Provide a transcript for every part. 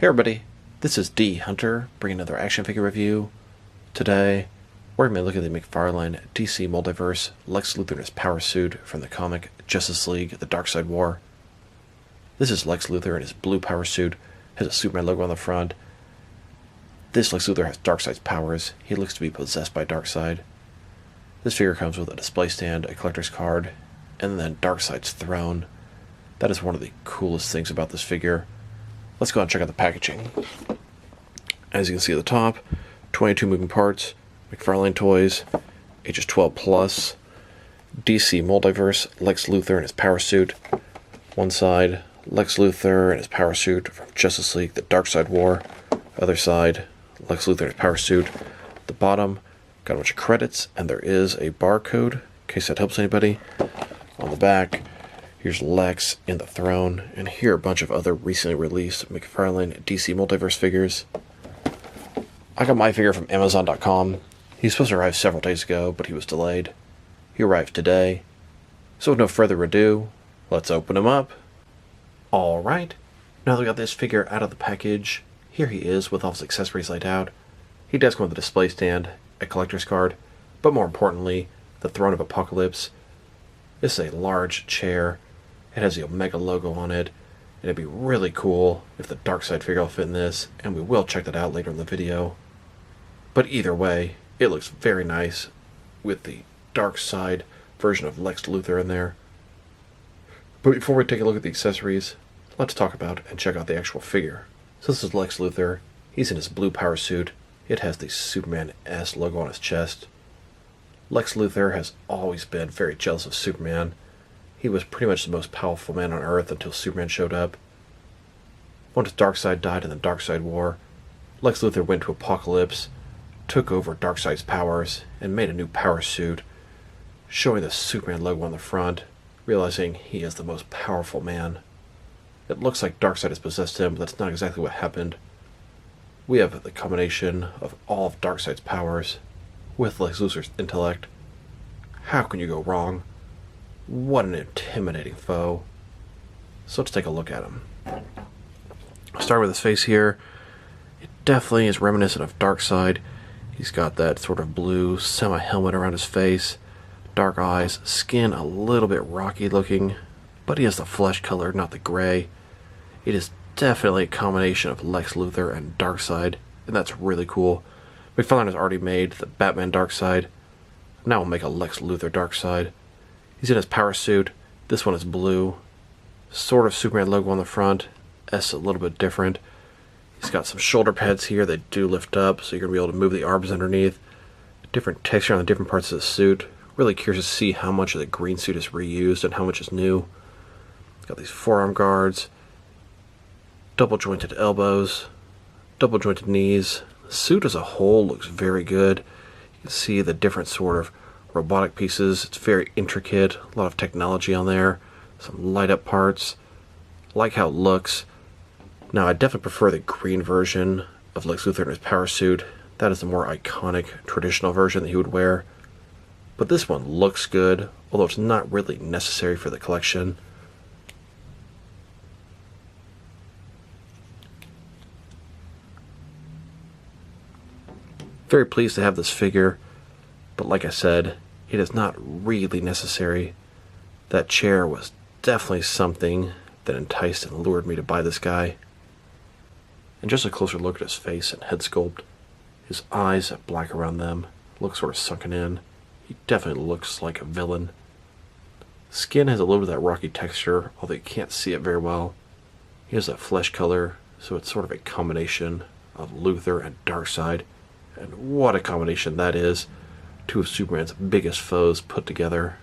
Hey everybody, this is D Hunter, bringing another action figure review. Today, we're going to be looking at the McFarlane DC Multiverse Lex Luthor in his Power Suit from the comic Justice League, the Darkseid War. This is Lex Luthor in his blue Power Suit, has a Superman logo on the front. This Lex Luthor has Darkseid's powers. He looks to be possessed by Darkseid. This figure comes with a display stand, a collector's card, and then Darkseid's throne. That is one of the coolest things about this figure. Let's go and check out the packaging. As you can see at the top, 22 moving parts, McFarlane toys, ages 12 plus, DC Multiverse, Lex Luthor in his Power Suit. One side, Lex Luthor in his Power Suit from Justice League, the Darkseid War. Other side, Lex Luthor in his Power Suit. At the bottom, got a bunch of credits, and there is a barcode, in case that helps anybody. On the back, here's Lex in the throne, and here are a bunch of other recently released McFarlane DC Multiverse figures. I got my figure from Amazon.com. He was supposed to arrive several days ago, but he was delayed. He arrived today. So with no further ado, let's open him up. Alright, now that we got this figure out of the package, here he is with all his accessories laid out. He does come with a display stand, a collector's card, but more importantly, the Throne of Apocalypse. This is a large chair. It has the Omega logo on it, and it'd be really cool if the Darkseid figure will fit in this, and we will check that out later in the video. But either way, it looks very nice with the Darkseid version of Lex Luthor in there. But before we take a look at the accessories, let's talk about and check out the actual figure. So this is Lex Luthor. He's in his blue Power Suit. It has the Superman S logo on his chest. Lex Luthor has always been very jealous of Superman. He was pretty much the most powerful man on Earth until Superman showed up. Once Darkseid died in the Darkseid War, Lex Luthor went to Apocalypse, took over Darkseid's powers, and made a new Power Suit, showing the Superman logo on the front, realizing he is the most powerful man. It looks like Darkseid has possessed him, but that's not exactly what happened. We have the combination of all of Darkseid's powers with Lex Luthor's intellect. How can you go wrong? What an intimidating foe. So let's take a look at him. Start with his face here. It definitely is reminiscent of Darkseid. He's got that sort of blue semi-helmet around his face, dark eyes, skin a little bit rocky looking, but he has the flesh color, not the gray. It is definitely a combination of Lex Luthor and Darkseid, and that's really cool. McFarlane has already made the Batman Darkseid. Now we'll make a Lex Luthor Darkseid. He's in his Power Suit. This one is blue. Sort of Superman logo on the front. S a little bit different. He's got some shoulder pads here that do lift up, so you're going to be able to move the arms underneath. Different texture on the different parts of the suit. Really curious to see how much of the green suit is reused and how much is new. Got these forearm guards. Double jointed elbows. Double jointed knees. The suit as a whole looks very good. You can see the different sort of robotic pieces. It's very intricate, a lot of technology on there, some light up parts. Like how it looks. Now I definitely prefer the green version of Lex Luthor in his Power Suit. That is the more iconic, traditional version that he would wear. But this one looks good, although it's not really necessary for the collection. Very pleased to have this figure, but like I said, it is not really necessary. That chair was definitely something that enticed and lured me to buy this guy. And just a closer look at his face and head sculpt. His eyes have black around them, look sort of sunken in. He definitely looks like a villain. Skin has a little bit of that rocky texture, although you can't see it very well. He has that flesh color, so it's sort of a combination of Luthor and Darkseid. And what a combination that is. Two of Superman's biggest foes put together.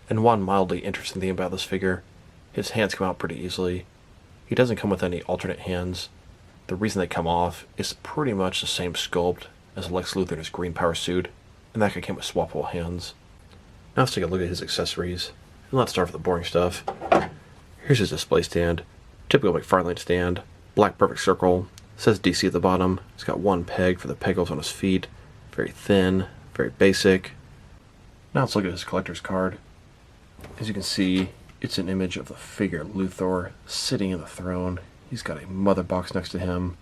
And one mildly interesting thing about this figure, his hands come out pretty easily. He doesn't come with any alternate hands. The reason they come off is pretty much the same sculpt as Lex Luthor in his green Power Suit, and that guy came with swappable hands. Now let's take a look at his accessories. And let's start with the boring stuff. Here's his display stand. Typical McFarlane stand. Black perfect circle. Says DC at the bottom. He's got one peg for the peg holes on his feet. Very thin. Very basic. Now let's look at his collector's card. As you can see, it's an image of the figure Luthor sitting in the throne. He's got a mother box next to him.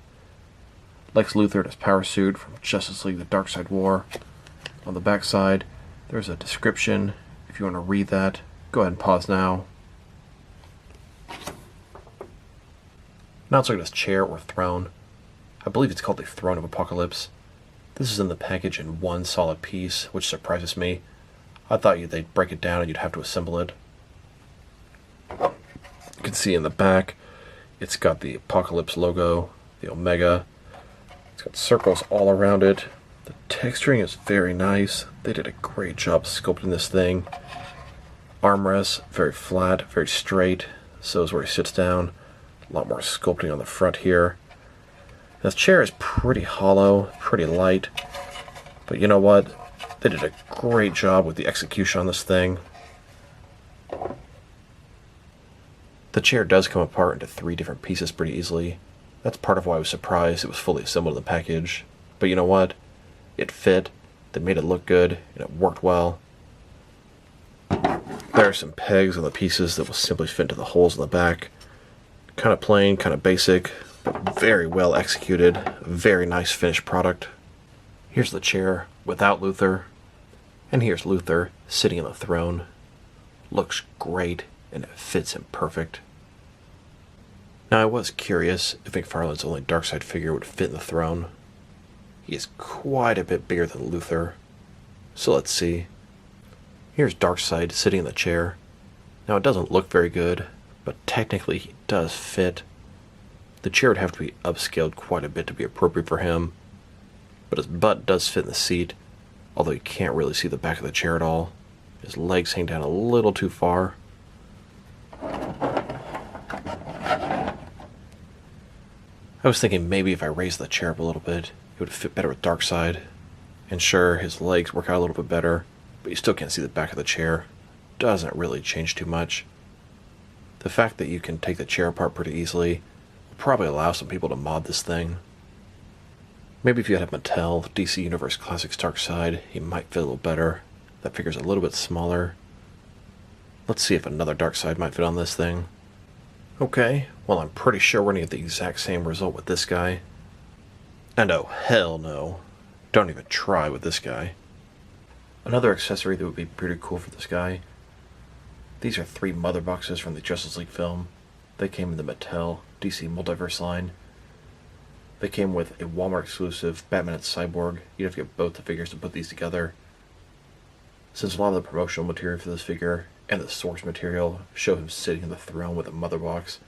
Lex Luthor in his power suit from Justice League, the Darkseid War. On the back side, there's a description. If you want to read that, go ahead and pause now. Now let's look at his chair or throne. I believe it's called the Throne of Apocalypse. This is in the package in one solid piece, which surprises me. I thought they'd break it down and you'd have to assemble it. You can see in the back, it's got the Apocalypse logo, the Omega. It's got circles all around it. The texturing is very nice. They did a great job sculpting this thing. Armrests, very flat, very straight. So is where he sits down. A lot more sculpting on the front here. This chair is pretty hollow, pretty light. But you know what? They did a great job with the execution on this thing. The chair does come apart into 3 different pieces pretty easily. That's part of why I was surprised it was fully assembled in the package. But you know what? It fit, they made it look good, and it worked well. There are some pegs on the pieces that will simply fit into the holes in the back. Kind of plain, kind of basic, but very well executed. A very nice finished product. Here's the chair without Luthor. And here's Luthor sitting on the throne. Looks great, and it fits him perfect. Now I was curious if McFarlane's only Darkseid figure would fit in the throne. He is quite a bit bigger than Luthor. So let's see. Here's Darkseid sitting in the chair. Now it doesn't look very good, but technically he does fit. The chair would have to be upscaled quite a bit to be appropriate for him. But his butt does fit in the seat, although you can't really see the back of the chair at all. His legs hang down a little too far. I was thinking maybe if I raised the chair up a little bit, it would fit better with Darkseid. And sure, his legs work out a little bit better, but you still can't see the back of the chair. Doesn't really change too much. The fact that you can take the chair apart pretty easily will probably allow some people to mod this thing. Maybe if you had a Mattel DC Universe Classics Darkseid, he might fit a little better. That figure's a little bit smaller. Let's see if another Darkseid might fit on this thing. Okay, well I'm pretty sure we're going to get the exact same result with this guy. And oh hell no, don't even try with this guy. Another accessory that would be pretty cool for this guy. These are 3 mother boxes from the Justice League film. They came in the Mattel DC Multiverse line. They came with a Walmart exclusive Batman and Cyborg. You'd have to get both the figures to put these together. Since a lot of the promotional material for this figure and the source material show him sitting in the throne with a mother box,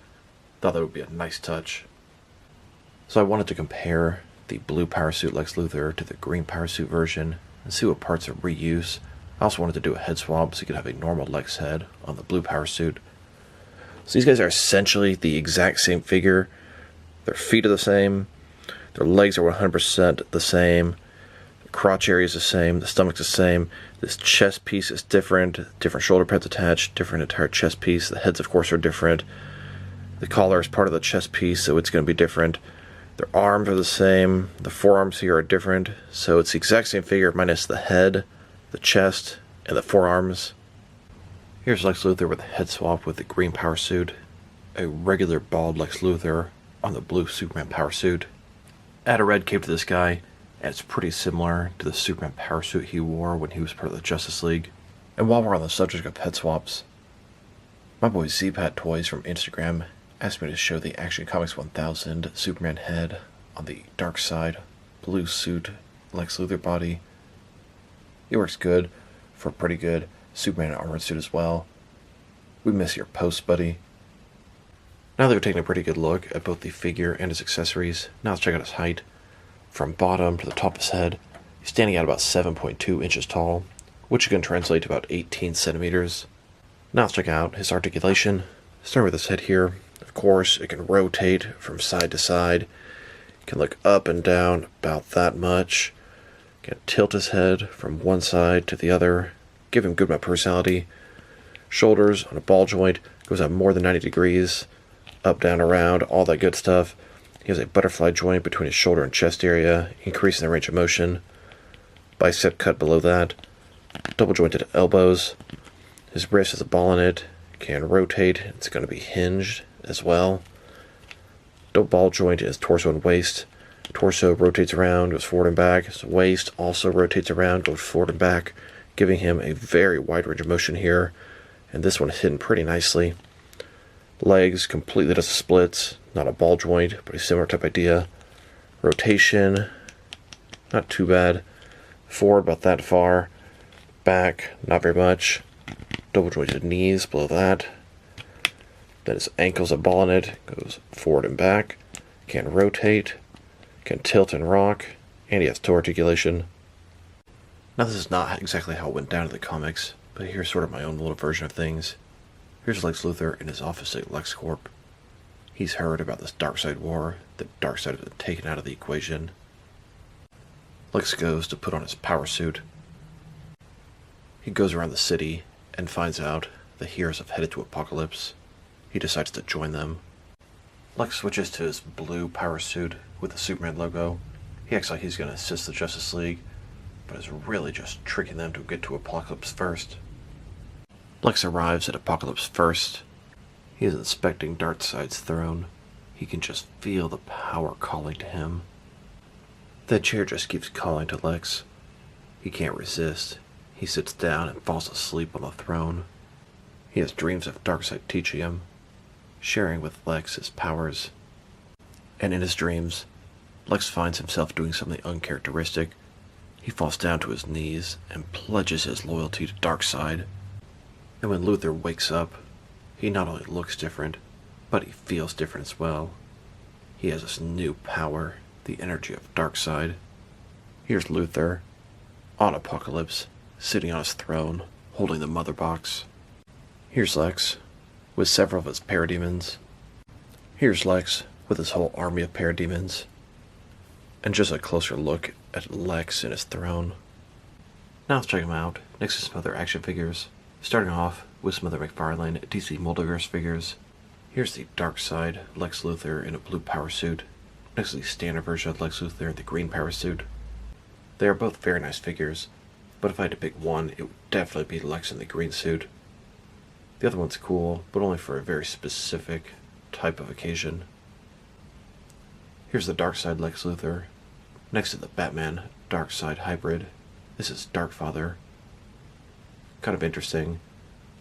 thought that would be a nice touch. So I wanted to compare the blue Power Suit Lex Luthor to the green Power Suit version and see what parts are reuse. I also wanted to do a head swap so you could have a normal Lex head on the blue Power Suit. So these guys are essentially the exact same figure. Their feet are the same. Their legs are 100% the same. The crotch area is the same. The stomach's the same. This chest piece is different. Different shoulder pads attached. Different entire chest piece. The heads, of course, are different. The collar is part of the chest piece, so it's going to be different. Their arms are the same. The forearms here are different. So it's the exact same figure minus the head, the chest, and the forearms. Here's Lex Luthor with a head swap with the green Power Suit. A regular bald Lex Luthor on the blue Superman Power Suit. Add a red cape to this guy, and it's pretty similar to the Superman Power Suit he wore when he was part of the Justice League. And while we're on the subject of head swaps, my boy ZPat Toys from Instagram asked me to show the Action Comics 1000 Superman head on the Darkseid blue suit Lex Luthor body. It works good for a pretty good Superman armored suit as well. We miss your posts, buddy. Now that we've taken a pretty good look at both the figure and his accessories, now let's check out his height. From bottom to the top of his head, he's standing at about 7.2 inches tall, which can translate to about 18 centimeters. Now let's check out his articulation. Starting with his head here, of course, it can rotate from side to side. It can look up and down about that much. It can tilt his head from one side to the other, give him good amount of personality. Shoulders on a ball joint, goes out more than 90 degrees. Up, down, around, all that good stuff. He has a butterfly joint between his shoulder and chest area, increasing the range of motion. Bicep cut below that. double jointed elbows. His wrist has a ball in it, can rotate, it's going to be hinged as well. Double ball joint in his torso and waist. Torso rotates around, goes forward and back. His waist also rotates around, goes forward and back, giving him a very wide range of motion here. And this one is hidden pretty nicely. Legs completely does the splits, not a ball joint, but a similar type idea. Rotation, not too bad. Forward about that far. Back, not very much. Double jointed knees below that. Then his ankle's a ball in it, goes forward and back. Can rotate, can tilt and rock, and he has toe articulation. Now this is not exactly how it went down in the comics, but here's sort of my own little version of things. Here's Lex Luthor in his office at LexCorp. He's heard about this Darkseid War, that Darkseid has been taken out of the equation. Lex goes to put on his power suit. He goes around the city and finds out the heroes have headed to Apocalypse. He decides to join them. Lex switches to his blue power suit with the Superman logo. He acts like he's going to assist the Justice League, but is really just tricking them to get to Apocalypse first. Lex arrives at Apocalypse first. He is inspecting Darkseid's throne. He can just feel the power calling to him. That chair just keeps calling to Lex. He can't resist. He sits down and falls asleep on the throne. He has dreams of Darkseid teaching him, sharing with Lex his powers. And in his dreams, Lex finds himself doing something uncharacteristic. He falls down to his knees and pledges his loyalty to Darkseid. And when Luthor wakes up, he not only looks different, but he feels different as well. He has this new power, the energy of Darkseid. Here's Luthor, on Apocalypse, sitting on his throne, holding the Mother Box. Here's Lex, with several of his parademons. Here's Lex, with his whole army of parademons. And just a closer look at Lex and his throne. Now let's check him out, next to some other action figures. Starting off with some other McFarlane DC Multiverse figures. Here's the Darkseid Lex Luthor in a blue power suit, next to the standard version of Lex Luthor in the green power suit. They are both very nice figures, but if I had to pick one, it would definitely be Lex in the green suit. The other one's cool, but only for a very specific type of occasion. Here's the Darkseid Lex Luthor, next to the Batman Darkseid hybrid. This is Darkfather. Kind of interesting.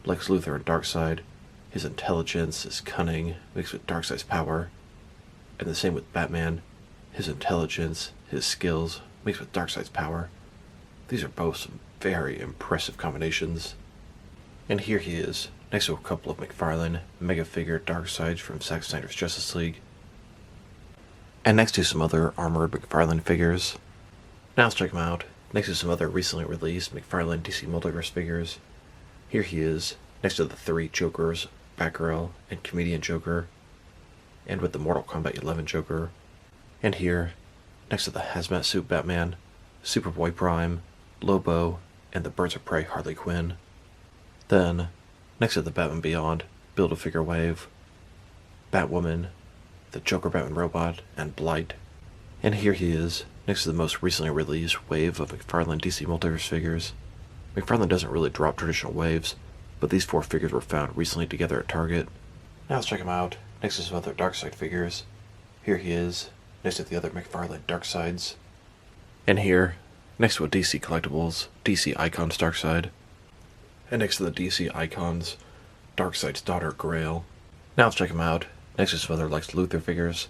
Lex Luthor and Darkseid, his intelligence, his cunning, mixed with Darkseid's power. And the same with Batman, his intelligence, his skills, mixed with Darkseid's power. These are both some very impressive combinations. And here he is, next to a couple of McFarlane mega figure Darkseids from Zack Snyder's Justice League. And next to some other armored McFarlane figures. Now let's check him out, next to some other recently released McFarlane DC Multiverse figures. Here he is, next to the 3 Jokers, Batgirl, and Comedian Joker, and with the Mortal Kombat 11 Joker. And here, next to the Hazmat Suit Batman, Superboy Prime, Lobo, and the Birds of Prey Harley Quinn. Then, next to the Batman Beyond Build-A-Figure Wave, Batwoman, the Joker Batman Robot, and Blight. And here he is, next to the most recently released wave of McFarlane DC Multiverse figures. McFarlane doesn't really drop traditional waves, but these 4 figures were found recently together at Target. Now let's check him out, next to some other Darkseid figures. Here he is, next to the other McFarlane Darkseids. And here, next to a DC Collectibles, DC Icons Darkseid. And next to the DC Icons, Darkseid's daughter Grail. Now let's check him out, next to some other Lex Luthor figures.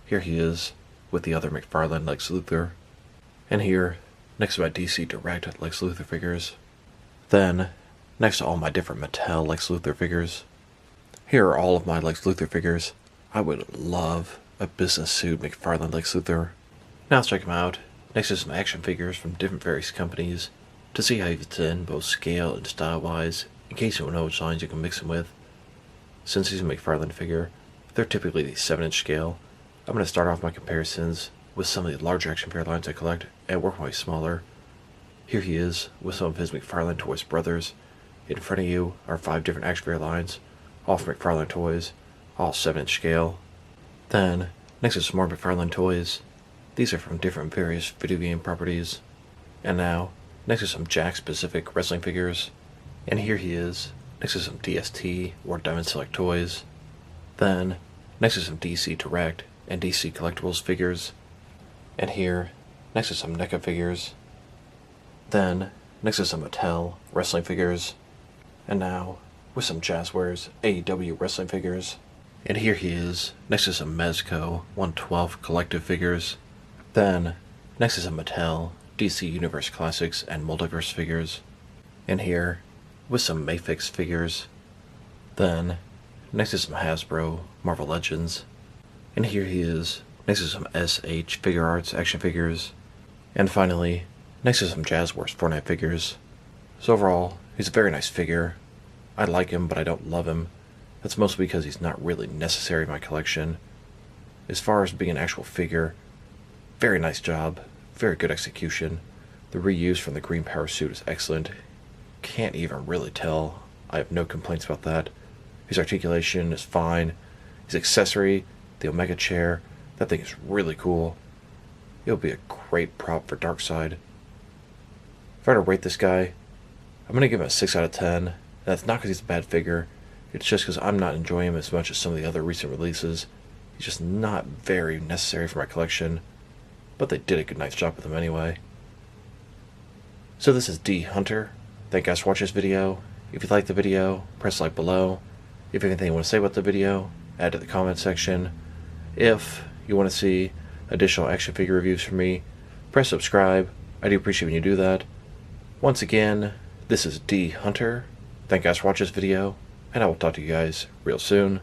Here he is, with the other McFarlane Lex Luthor. And here, next to my DC Direct Lex Luthor figures. Then, next to all my different Mattel Lex Luthor figures. Here are all of my Lex Luthor figures. I would love a business suit McFarlane Lex Luthor. Now let's check him out, next to some action figures from different various companies, to see how he fits in both scale and style-wise, in case you don't know which lines you can mix him with. Since he's a McFarlane figure, they're typically the 7-inch scale. I'm going to start off my comparisons with some of the larger action figure lines I collect, and work my way smaller. Here he is, with some of his McFarlane Toys brothers. In front of you are 5 different action figure lines, all from McFarlane Toys, all 7-inch scale. Then, next to some more McFarlane Toys. These are from different various video game properties. And now, next to some Jack-specific wrestling figures. And here he is, next to some DST or Diamond Select toys. Then, next to some DC Direct and DC Collectibles figures. And here, next to some NECA figures. Then, next to some Mattel wrestling figures. And now, with some Jazzwares AEW wrestling figures. And here he is, next to some Mezco 112 collective figures. Then, next to some Mattel DC Universe Classics and Multiverse figures. And here, with some Mayfix figures. Then, next to some Hasbro Marvel Legends. And here he is, next to some SH Figure Arts action figures. And finally, next to some Jazzwares Fortnite figures. So overall, he's a very nice figure. I like him, but I don't love him. That's mostly because he's not really necessary in my collection. As far as being an actual figure, very nice job, very good execution. The reuse from the green power suit is excellent. Can't even really tell. I have no complaints about that. His articulation is fine. His accessory, the Omega chair, that thing is really cool. It'll be a great prop for Darkseid. If I were to rate this guy, I'm going to give him a 6 out of 10. And that's not because he's a bad figure. It's just because I'm not enjoying him as much as some of the other recent releases. He's just not very necessary for my collection. But they did a good nice job with him anyway. So this is D Hunter. Thank you guys for watching this video. If you liked the video, press like below. If you have anything you want to say about the video, add to the comment section. If you want to see additional action figure reviews from me, press subscribe. I do appreciate when you do that. Once again, this is D Hunter. Thank you guys for watching this video, and I will talk to you guys real soon.